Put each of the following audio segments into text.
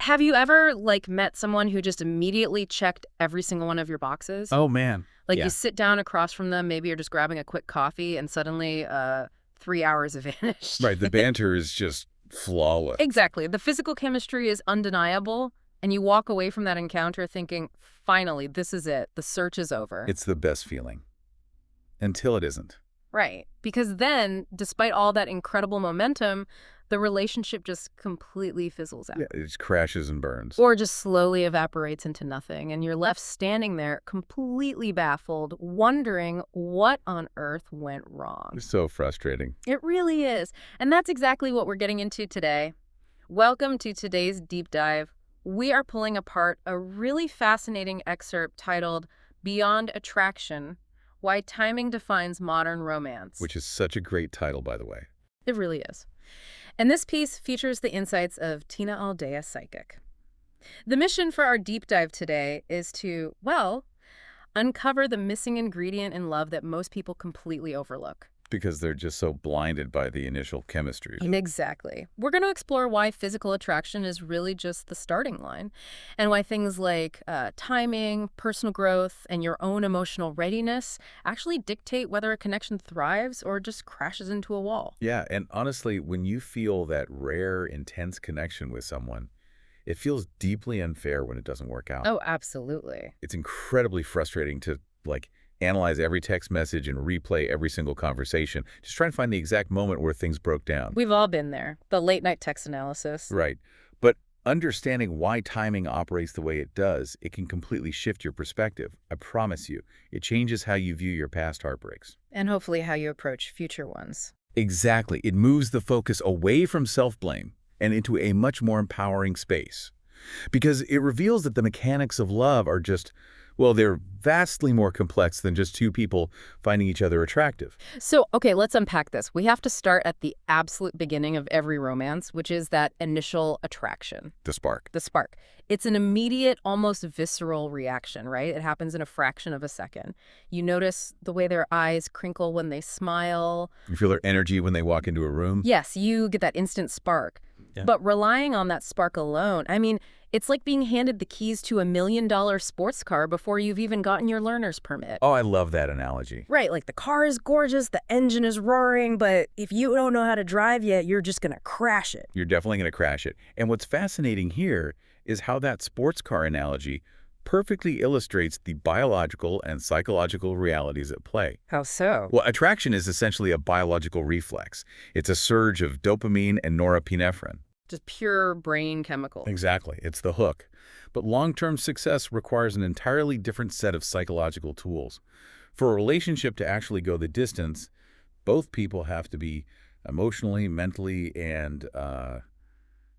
Have you ever, like, met someone who just immediately checked every single one of your boxes? Oh, man. Like, Yeah. you sit down across from them, maybe you're just grabbing a quick coffee, and suddenly 3 hours have vanished. Right. The banter is just flawless. Exactly. The physical chemistry is undeniable, and you walk away from that encounter thinking, finally, this is it. The search is over. It's the best feeling. Until it isn't. Right. Because then, despite all that incredible momentum, the relationship just completely fizzles out. Yeah, it just crashes and burns. Or just slowly evaporates into nothing, and you're left standing there completely baffled, wondering what on earth went wrong. It's so frustrating. It really is. And that's exactly what we're getting into today. Welcome to today's deep dive. We are pulling apart a really fascinating excerpt titled Beyond Attraction: Why Timing Defines Modern Romance. Which is such a great title, by the way. It really is. And this piece features the insights of Tina Aldea Psychic. The mission for our deep dive today is to, well, uncover the missing ingredient in love that most people completely overlook. Because they're just so blinded by the initial chemistry. Exactly. We're going to explore why physical attraction is really just the starting line, and why things like timing, personal growth, and your own emotional readiness actually dictate whether a connection thrives or just crashes into a wall. Yeah, and honestly, when you feel that rare, intense connection with someone, it feels deeply unfair when it doesn't work out. Oh, absolutely. It's incredibly frustrating to, analyze every text message and replay every single conversation. Just try and find the exact moment where things broke down. We've all been there. The late-night text analysis. Right. But understanding why timing operates the way it does, it can completely shift your perspective. I promise you. It changes how you view your past heartbreaks. And hopefully how you approach future ones. Exactly. It moves the focus away from self-blame and into a much more empowering space. Because it reveals that the mechanics of love are just, well, they're vastly more complex than just two people finding each other attractive. So, okay, let's unpack this. We have to start at the absolute beginning of every romance, which is that initial attraction. The spark. The spark. It's an immediate, almost visceral reaction, right? It happens in a fraction of a second. You notice the way their eyes crinkle when they smile. You feel their energy when they walk into a room. Yes, you get that instant spark. Yeah. But relying on that spark alone, I mean, it's like being handed the keys to a $1 million sports car before you've even gotten your learner's permit. Oh, I love that analogy. Right, like the car is gorgeous, the engine is roaring, but if you don't know how to drive yet, you're just going to crash it. You're definitely going to crash it. And what's fascinating here is how that sports car analogy perfectly illustrates the biological and psychological realities at play. How so? Well, attraction is essentially a biological reflex. It's a surge of dopamine and norepinephrine. Just pure brain chemical. Exactly. It's the hook. But long-term success requires an entirely different set of psychological tools. For a relationship to actually go the distance, both people have to be emotionally, mentally, and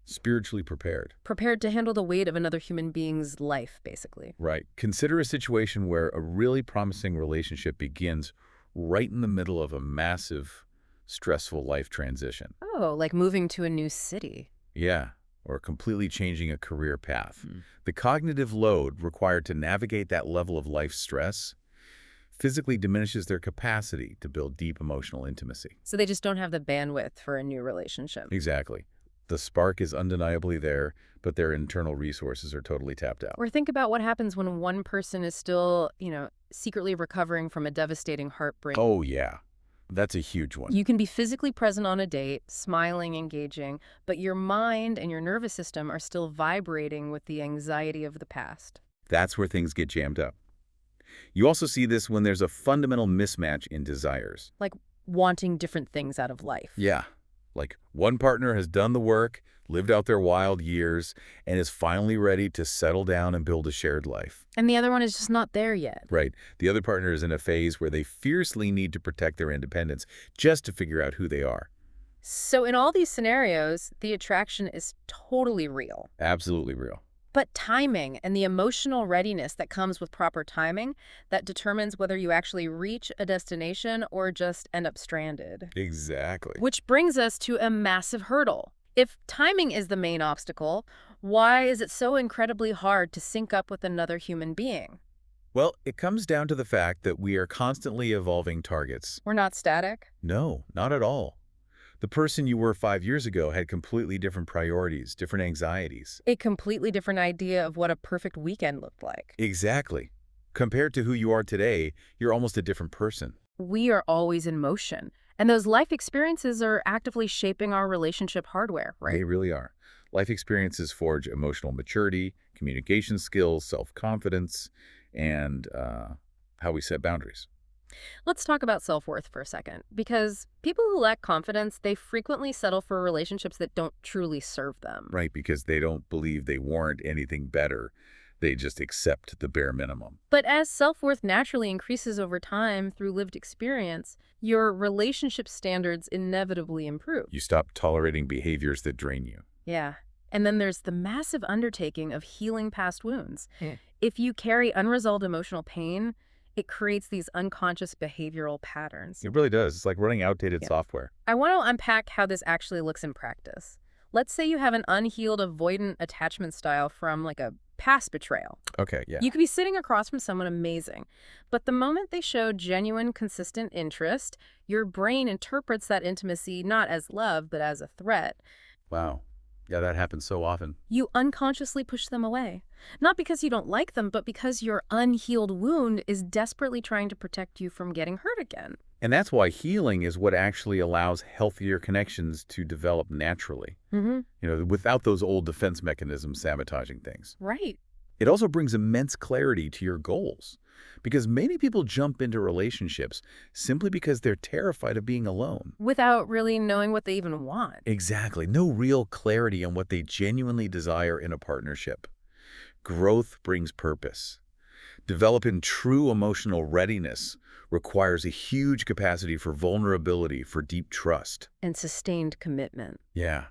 spiritually prepared. Prepared to handle the weight of another human being's life, basically. Right. Consider a situation where a really promising relationship begins right in the middle of a massive, stressful life transition. Oh, like moving to a new city. Yeah, or completely changing a career path. The cognitive load required to navigate that level of life stress physically diminishes their capacity to build deep emotional intimacy. So they just don't have the bandwidth for a new relationship. Exactly. The spark is undeniably there, but their internal resources are totally tapped out. Or think about what happens when one person is still, secretly recovering from a devastating heartbreak. Oh, yeah. That's a huge one. You can be physically present on a date, smiling, engaging, but your mind and your nervous system are still vibrating with the anxiety of the past. That's where things get jammed up. You also see this when there's a fundamental mismatch in desires. Like wanting different things out of life. Yeah. Like one partner has done the work, lived out their wild years, and is finally ready to settle down and build a shared life. And the other one is just not there yet. Right. The other partner is in a phase where they fiercely need to protect their independence just to figure out who they are. So in all these scenarios, the attraction is totally real. Absolutely real. But timing and the emotional readiness that comes with proper timing, that determines whether you actually reach a destination or just end up stranded. Exactly. Which brings us to a massive hurdle. If timing is the main obstacle, why is it so incredibly hard to sync up with another human being? Well, it comes down to the fact that we are constantly evolving targets. We're not static? No, not at all. The person you were 5 years ago had completely different priorities, different anxieties. A completely different idea of what a perfect weekend looked like. Exactly. Compared to who you are today, you're almost a different person. We are always in motion, and those life experiences are actively shaping our relationship hardware, They right? really are. Life experiences forge emotional maturity, communication skills, self-confidence, and how we set boundaries. Let's talk about self-worth for a second, because people who lack confidence, they frequently settle for relationships that don't truly serve them. Right, because they don't believe they warrant anything better. They just accept the bare minimum. But as self-worth naturally increases over time through lived experience, your relationship standards inevitably improve. You stop tolerating behaviors that drain you. Yeah. And then there's the massive undertaking of healing past wounds. Hmm. If you carry unresolved emotional pain, it creates these unconscious behavioral patterns. It really does. It's like running outdated Yeah. software. I want to unpack how this actually looks in practice. Let's say you have an unhealed avoidant attachment style from like a past betrayal. Okay, yeah. You could be sitting across from someone amazing, but the moment they show genuine, consistent interest, your brain interprets that intimacy not as love, but as a threat. Wow. Yeah, that happens so often. You unconsciously push them away. Not because you don't like them, but because your unhealed wound is desperately trying to protect you from getting hurt again. And that's why healing is what actually allows healthier connections to develop naturally. Without those old defense mechanisms sabotaging things. Right. It also brings immense clarity to your goals. Because many people jump into relationships simply because they're terrified of being alone. Without really knowing what they even want. Exactly. No real clarity on what they genuinely desire in a partnership. Growth brings purpose. Developing true emotional readiness requires a huge capacity for vulnerability, for deep trust. And sustained commitment. Yeah.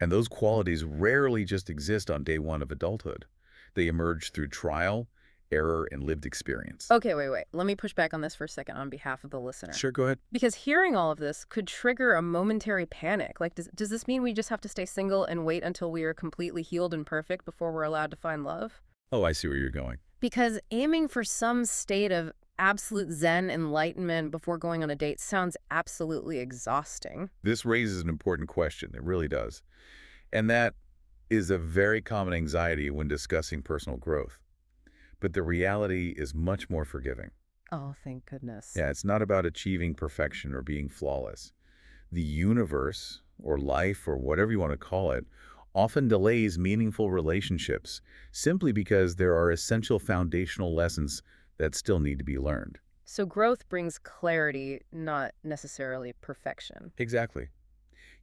And those qualities rarely just exist on day one of adulthood. They emerge through trial, error, and lived experience. Okay, wait. Let me push back on this for a second on behalf of the listener. Sure, go ahead. Because hearing all of this could trigger a momentary panic. Like, does this mean we just have to stay single and wait until we are completely healed and perfect before we're allowed to find love? Oh, I see where you're going. Because aiming for some state of absolute zen enlightenment before going on a date sounds absolutely exhausting. This raises an important question. It really does. And that is a very common anxiety when discussing personal growth. But the reality is much more forgiving. Oh, thank goodness. Yeah, it's not about achieving perfection or being flawless. The universe, or life, or whatever you want to call it, often delays meaningful relationships simply because there are essential foundational lessons that still need to be learned. So growth brings clarity, not necessarily perfection. Exactly.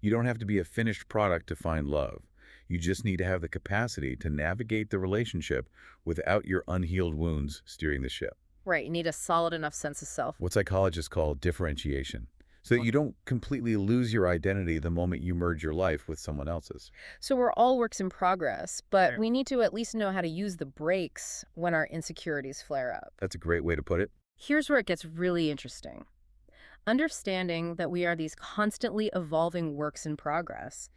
You don't have to be a finished product to find love. You just need to have the capacity to navigate the relationship without your unhealed wounds steering the ship. Right, you need a solid enough sense of self. What psychologists call differentiation, so that you don't completely lose your identity the moment you merge your life with someone else's. So we're all works in progress, but Sure. we need to at least know how to use the brakes when our insecurities flare up. That's a great way to put it. Here's where it gets really interesting. Understanding that we are these constantly evolving works in progress,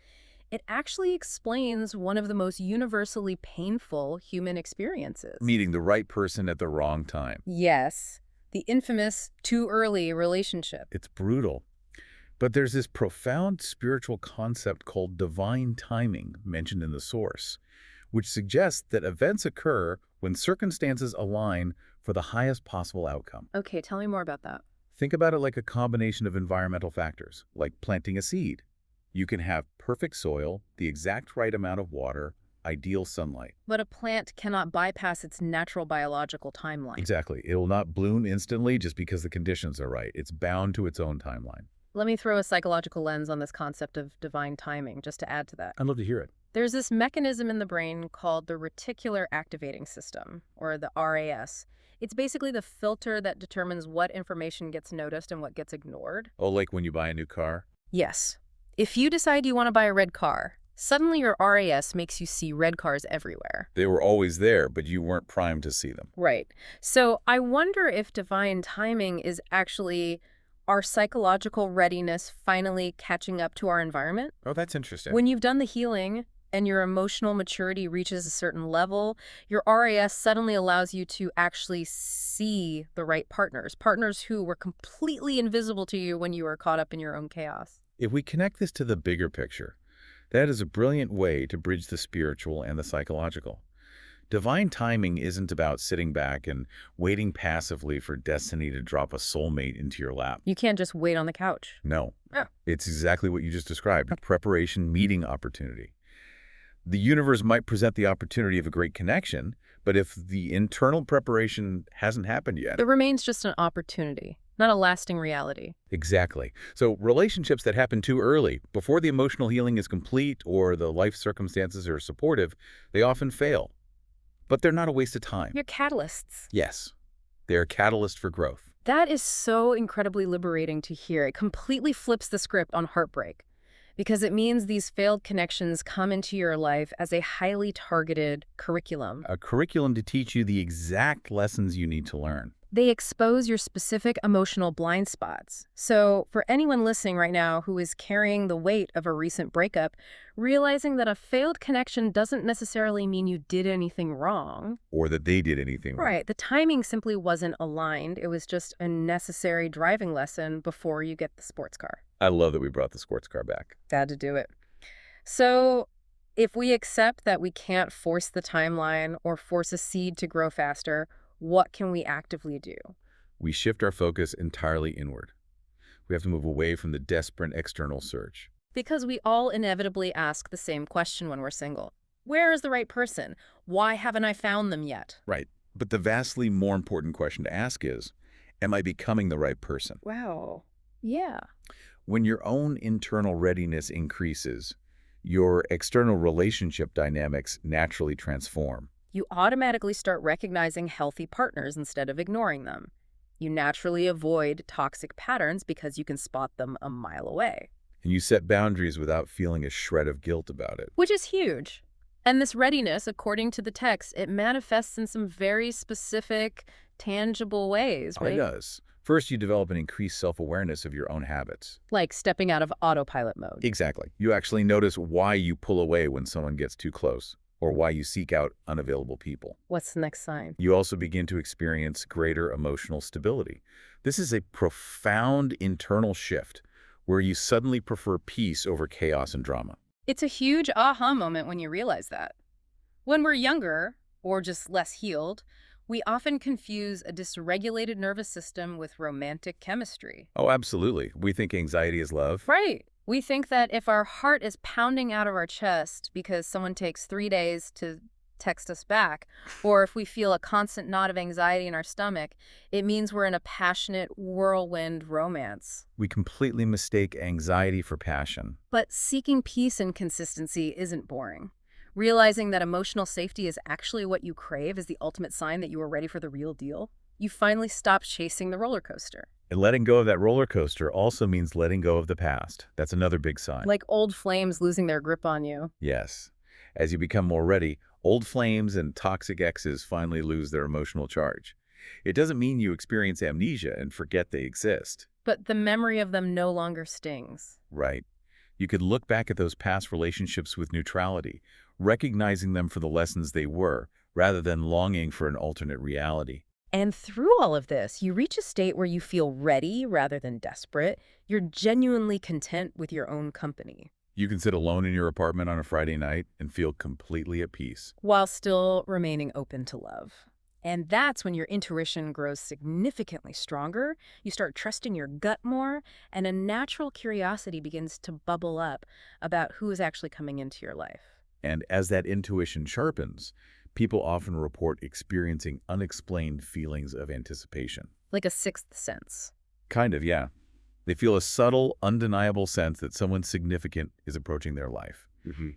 it actually explains one of the most universally painful human experiences. Meeting the right person at the wrong time. Yes, the infamous too early relationship. It's brutal. But there's this profound spiritual concept called divine timing mentioned in the source, which suggests that events occur when circumstances align for the highest possible outcome. Okay, tell me more about that. Think about it like a combination of environmental factors, like planting a seed. You can have perfect soil, the exact right amount of water, ideal sunlight. But a plant cannot bypass its natural biological timeline. Exactly. It will not bloom instantly just because the conditions are right. It's bound to its own timeline. Let me throw a psychological lens on this concept of divine timing, just to add to that. I'd love to hear it. There's this mechanism in the brain called the reticular activating system, or the RAS. It's basically the filter that determines what information gets noticed and what gets ignored. Oh, like when you buy a new car? Yes. If you decide you want to buy a red car, suddenly your RAS makes you see red cars everywhere. They were always there, but you weren't primed to see them. Right. So I wonder if divine timing is actually our psychological readiness finally catching up to our environment. Oh, that's interesting. When you've done the healing and your emotional maturity reaches a certain level, your RAS suddenly allows you to actually see the right partners who were completely invisible to you when you were caught up in your own chaos. If we connect this to the bigger picture, that is a brilliant way to bridge the spiritual and the psychological. Divine timing isn't about sitting back and waiting passively for destiny to drop a soulmate into your lap. You can't just wait on the couch. No, Yeah. it's exactly what you just described, a preparation meeting opportunity. The universe might present the opportunity of a great connection, but if the internal preparation hasn't happened yet. It remains just an opportunity, not a lasting reality. Exactly. So relationships that happen too early, before the emotional healing is complete or the life circumstances are supportive, they often fail. But they're not a waste of time. You're catalysts. Yes, they're a catalyst for growth. That is so incredibly liberating to hear. It completely flips the script on heartbreak because it means these failed connections come into your life as a highly targeted curriculum. A curriculum to teach you the exact lessons you need to learn. They expose your specific emotional blind spots. So for anyone listening right now who is carrying the weight of a recent breakup, realizing that a failed connection doesn't necessarily mean you did anything wrong. Or that they did anything wrong. Right. The timing simply wasn't aligned. It was just a necessary driving lesson before you get the sports car. I love that we brought the sports car back. Had to do it. So if we accept that we can't force the timeline or force a seed to grow faster, what can we actively do? We shift our focus entirely inward. We have to move away from the desperate external search. Because we all inevitably ask the same question when we're single. Where is the right person? Why haven't I found them yet? Right. But the vastly more important question to ask is, am I becoming the right person? Wow. Yeah. When your own internal readiness increases, your external relationship dynamics naturally transform. You automatically start recognizing healthy partners instead of ignoring them. You naturally avoid toxic patterns because you can spot them a mile away. And you set boundaries without feeling a shred of guilt about it. Which is huge. And this readiness, according to the text, it manifests in some very specific, tangible ways, right? It does. First, you develop an increased self-awareness of your own habits. Like stepping out of autopilot mode. Exactly. You actually notice why you pull away when someone gets too close, or why you seek out unavailable people. What's the next sign? You also begin to experience greater emotional stability. This is a profound internal shift where you suddenly prefer peace over chaos and drama. It's a huge aha moment when you realize that. When we're younger, or just less healed, we often confuse a dysregulated nervous system with romantic chemistry. Oh, absolutely. We think anxiety is love. Right. We think that if our heart is pounding out of our chest because someone takes 3 days to text us back, or if we feel a constant knot of anxiety in our stomach, it means we're in a passionate whirlwind romance. We completely mistake anxiety for passion. But seeking peace and consistency isn't boring. Realizing that emotional safety is actually what you crave is the ultimate sign that you are ready for the real deal. You finally stop chasing the roller coaster. And letting go of that roller coaster also means letting go of the past. That's another big sign. Like old flames losing their grip on you. Yes. As you become more ready, old flames and toxic exes finally lose their emotional charge. It doesn't mean you experience amnesia and forget they exist. But the memory of them no longer stings. Right. You could look back at those past relationships with neutrality, recognizing them for the lessons they were, rather than longing for an alternate reality. And through all of this, you reach a state where you feel ready rather than desperate. You're genuinely content with your own company. You can sit alone in your apartment on a Friday night and feel completely at peace. While still remaining open to love. And that's when your intuition grows significantly stronger. You start trusting your gut more, and a natural curiosity begins to bubble up about who is actually coming into your life. And as that intuition sharpens, people often report experiencing unexplained feelings of anticipation. Like a sixth sense. Kind of, yeah. They feel a subtle, undeniable sense that someone significant is approaching their life.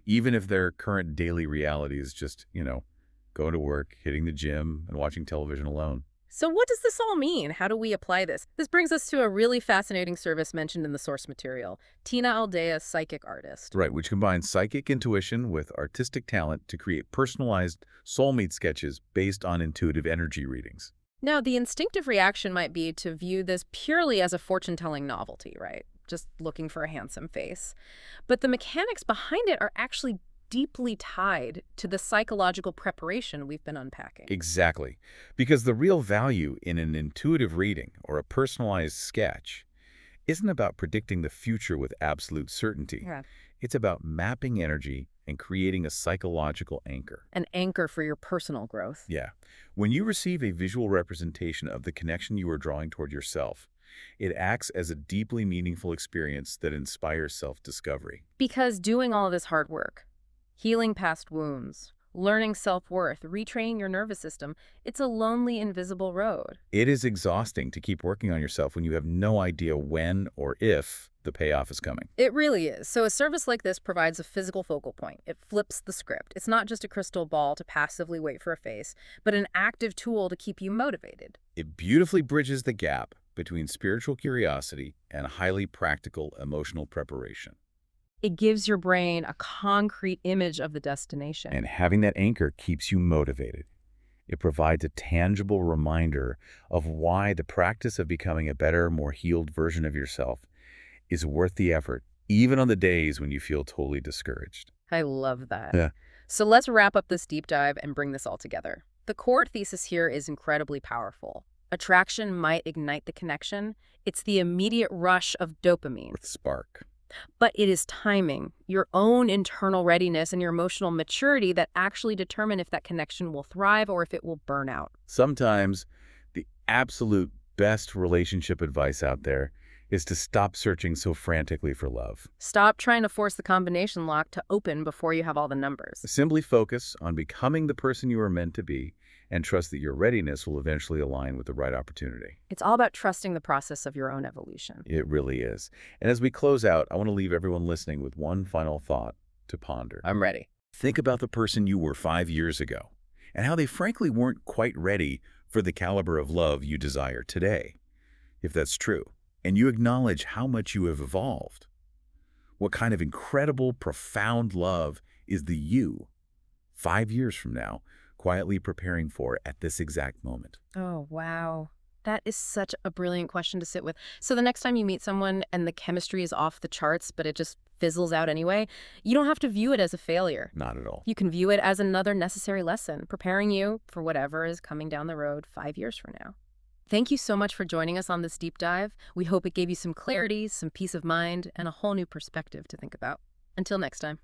Even if their current daily reality is just, going to work, hitting the gym, and watching television alone. So what does this all mean? How do we apply this? This brings us to a really fascinating service mentioned in the source material, Tina Aldea Psychic Artist. Right, which combines psychic intuition with artistic talent to create personalized soulmate sketches based on intuitive energy readings. Now, the instinctive reaction might be to view this purely as a fortune-telling novelty, right? Just looking for a handsome face. But the mechanics behind it are actually deeply tied to the psychological preparation we've been unpacking. Exactly. Because the real value in an intuitive reading or a personalized sketch isn't about predicting the future with absolute certainty. Yeah. It's about mapping energy and creating a psychological anchor. An anchor for your personal growth. Yeah. When you receive a visual representation of the connection you are drawing toward yourself, it acts as a deeply meaningful experience that inspires self-discovery. Because doing all of this hard work, healing past wounds, learning self-worth, retraining your nervous system, it's a lonely, invisible road. It is exhausting to keep working on yourself when you have no idea when or if the payoff is coming. It really is. So a service like this provides a physical focal point. It flips the script. It's not just a crystal ball to passively wait for a face, but an active tool to keep you motivated. It beautifully bridges the gap between spiritual curiosity and highly practical emotional preparation. It gives your brain a concrete image of the destination. And having that anchor keeps you motivated. It provides a tangible reminder of why the practice of becoming a better, more healed version of yourself is worth the effort, even on the days when you feel totally discouraged. I love that. Yeah. So let's wrap up this deep dive and bring this all together. The core thesis here is incredibly powerful. Attraction might ignite the connection. It's the immediate rush of dopamine. With spark. But it is timing, your own internal readiness and your emotional maturity that actually determine if that connection will thrive or if it will burn out. Sometimes the absolute best relationship advice out there is to stop searching so frantically for love. Stop trying to force the combination lock to open before you have all the numbers. Simply focus on becoming the person you are meant to be and trust that your readiness will eventually align with the right opportunity. It's all about trusting the process of your own evolution. It really is. And as we close out, I want to leave everyone listening with one final thought to ponder. I'm ready. Think about the person you were 5 years ago and how they frankly weren't quite ready for the caliber of love you desire today. If that's true, and you acknowledge how much you have evolved, what kind of incredible, profound love is the you 5 years from now quietly preparing for at this exact moment? Oh, wow. That is such a brilliant question to sit with. So the next time you meet someone and the chemistry is off the charts, but it just fizzles out anyway, you don't have to view it as a failure. Not at all. You can view it as another necessary lesson, preparing you for whatever is coming down the road 5 years from now. Thank you so much for joining us on this deep dive. We hope it gave you some clarity, some peace of mind, and a whole new perspective to think about. Until next time.